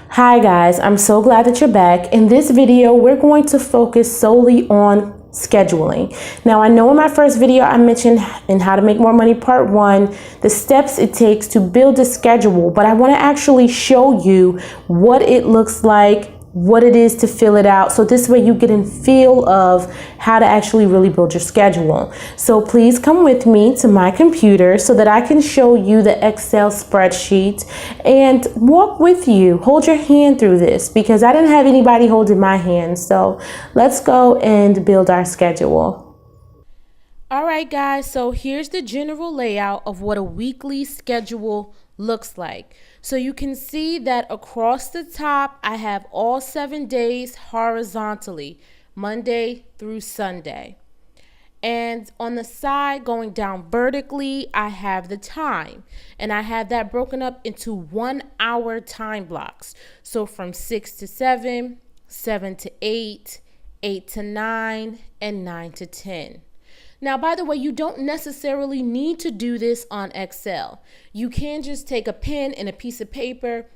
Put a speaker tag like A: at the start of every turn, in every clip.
A: Hi guys, I'm so glad that you're back. In this video, we're going to focus solely on scheduling. Now, I know in my first video I mentioned in How to Make More Money Part 1, the steps it takes to build a schedule, but I want to actually show you what it looks like, what it is to fill it out. So this way you get a feel of how to actually really build your schedule. So please come with me to my computer so that I can show you the Excel spreadsheet and walk with you. Hold your hand through this because I didn't have anybody holding my hand. So let's go and build our schedule. All right, guys, so here's the general layout of what a weekly schedule looks like. So you can see that across the top, I have all 7 days horizontally, Monday through Sunday. And on the side, going down vertically, I have the time. And I have that broken up into 1 hour time blocks. So from 6 to 7, 7 to 8, 8 to 9, and 9 to 10. Now, by the way, you don't necessarily need to do this on Excel. You can just take a pen and a piece of paper,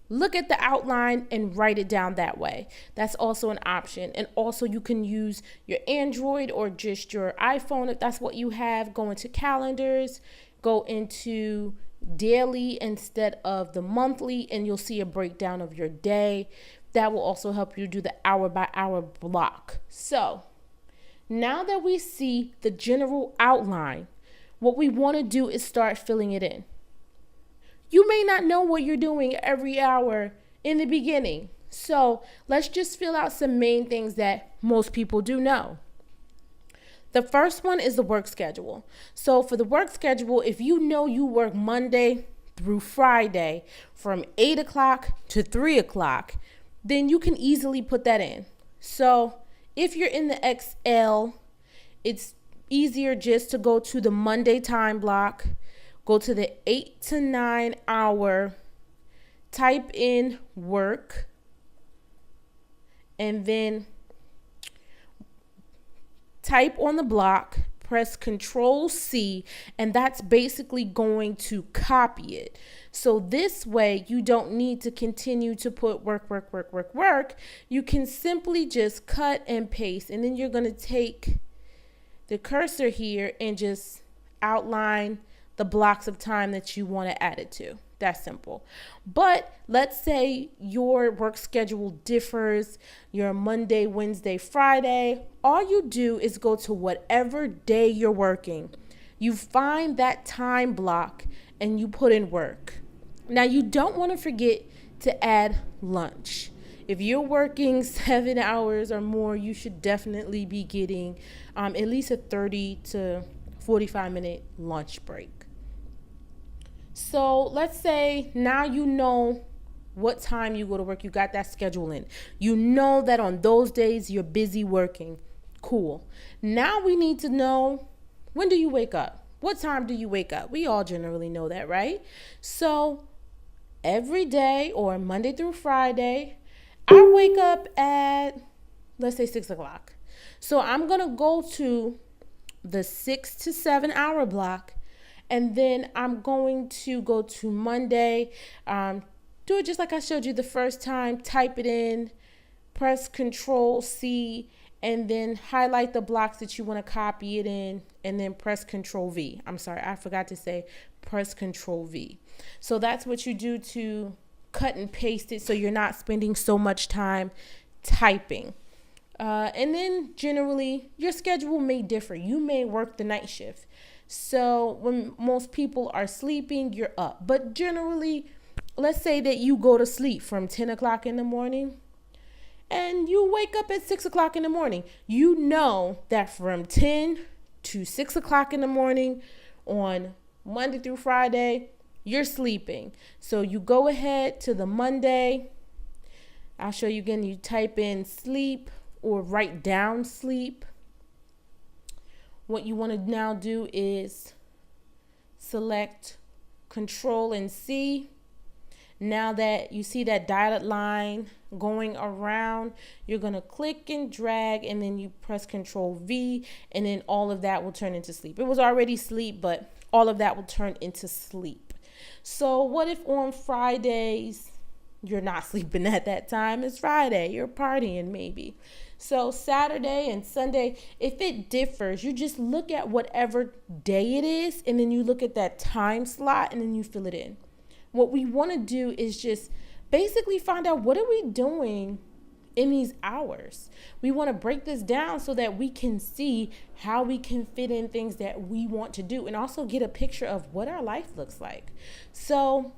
A: look at the outline and write it down that way. That's also an option. And also you can use your Android or just your iPhone if that's what you have. Go into calendars, go into daily instead of the monthly, and you'll see a breakdown of your day. That will also help you do the hour by hour block. So now that we see the general outline, what we want to do is start filling it in. You may not know what you're doing every hour in the beginning. So let's just fill out some main things that most people do know. The first one is the work schedule. So for the work schedule, if you know you work Monday through Friday from 8 o'clock to 3 o'clock, then you can easily put that in. So if you're in the Excel, it's easier just to go to the Monday time block, go to the 8 to 9 hour, type in work, and then type on the block, press Control C, and that's basically going to copy it. So this way you don't need to continue to put work. You can simply just cut and paste, and then you're going to take the cursor here and just outline the blocks of time that you want to add it to. That's simple. But let's say your work schedule differs. You're Monday, Wednesday, Friday. All you do is go to whatever day you're working. You find that time block and you put in work. Now, you don't want to forget to add lunch. If you're working 7 hours or more, you should definitely be getting at least a 30 to 45-minute lunch break. So let's say now you know what time you go to work. You got that schedule in. You know that on those days you're busy working. Cool. Now we need to know, when do you wake up? What time do you wake up? We all generally know that, right? So every day or Monday through Friday, I wake up at, let's say 6 o'clock. So I'm going to go to the 6 to 7 hour block. And then I'm going to go to Monday, do it just like I showed you the first time, type it in, press Control C, and then highlight the blocks that you want to copy it in, and then press Control V. I'm sorry, I forgot to say press Control V. So that's what you do to cut and paste it so you're not spending so much time typing. And then generally, your schedule may differ. You may work the night shift. So when most people are sleeping, you're up. But generally, let's say that you go to sleep from 10 o'clock in the morning and you wake up at 6 o'clock in the morning. You know that from 10 to 6 o'clock in the morning on Monday through Friday, you're sleeping. So you go ahead to the Monday. I'll show you again. You type in sleep or write down sleep. What you want to now do is select Control and C. Now that you see that dotted line going around, you're going to click and drag, and then you press Control V, and then all of that will turn into sleep. It was already sleep, but all of that will turn into sleep. So what if on Fridays you're not sleeping at that time. It's Friday, you're partying maybe. So Saturday and Sunday, if it differs, you just look at whatever day it is, and then you look at that time slot, and then you fill it in. What we want to do is just basically find out, what are we doing in these hours? We want to break this down so that we can see how we can fit in things that we want to do, and also get a picture of what our life looks like. So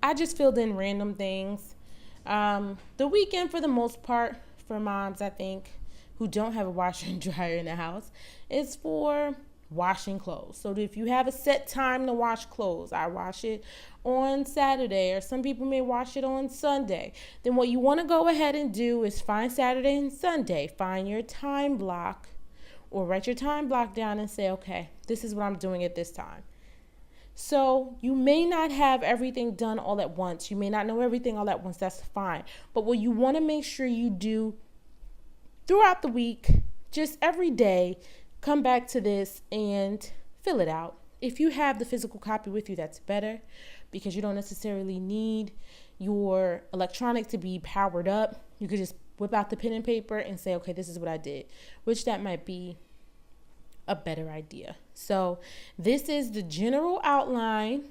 A: I just filled in random things. The weekend, for the most part, for moms, I think, who don't have a washer and dryer in the house, is for washing clothes. So if you have a set time to wash clothes, I wash it on Saturday, or some people may wash it on Sunday. Then what you want to go ahead and do is find Saturday and Sunday, find your time block, or write your time block down and say, okay, this is what I'm doing at this time. So you may not have everything done all at once. You may not know everything all at once. That's fine. But what you want to make sure you do throughout the week, just every day, come back to this and fill it out. If you have the physical copy with you, that's better, because you don't necessarily need your electronic to be powered up. You could just whip out the pen and paper and say, okay, this is what I did, which that might be a better idea. So this is the general outline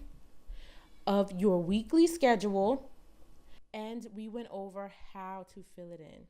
A: of your weekly schedule, and we went over how to fill it in.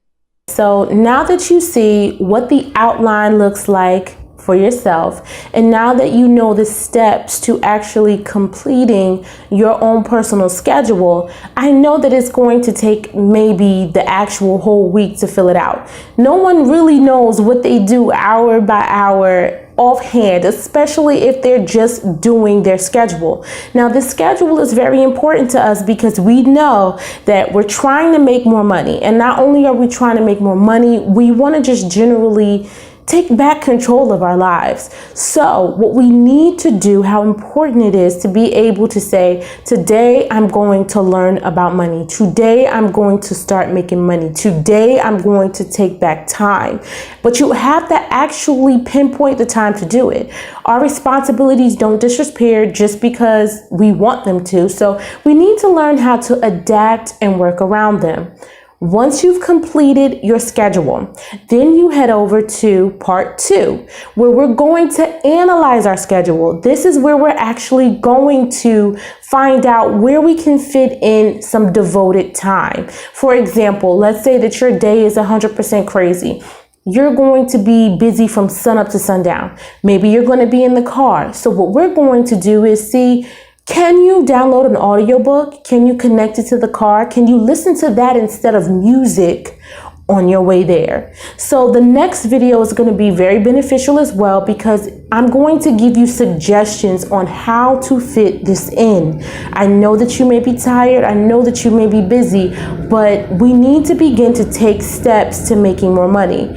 A: So now that you see what the outline looks like for yourself, and now that you know the steps to actually completing your own personal schedule, I know that it's going to take maybe the actual whole week to fill it out. No one really knows what they do hour by hour offhand, especially if they're just doing their schedule. Now, the schedule is very important to us because we know that we're trying to make more money. And not only are we trying to make more money, we want to just generally take back control of our lives. So what we need to do, how important it is to be able to say, today I'm going to learn about money. Today I'm going to start making money. Today I'm going to take back time. But you have to actually pinpoint the time to do it. Our responsibilities don't disappear just because we want them to. So we need to learn how to adapt and work around them. Once you've completed your schedule, then you head over to part 2, where we're going to analyze our schedule. This is where we're actually going to find out where we can fit in some devoted time. For example, let's say that your day is 100% crazy. You're going to be busy from sunup to sundown. Maybe you're going to be in the car. So what we're going to do is see, can you download an audiobook? Can you connect it to the car? Can you listen to that instead of music on your way there? So the next video is going to be very beneficial as well, because I'm going to give you suggestions on how to fit this in. I know that you may be tired. I know that you may be busy, but we need to begin to take steps to making more money,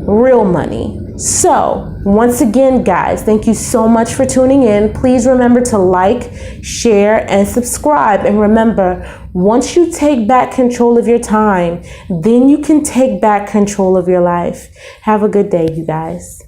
A: real money. So once again, guys, thank you so much for tuning in. Please remember to like, share, and subscribe. And remember, once you take back control of your time, then you can take back control of your life. Have a good day, you guys.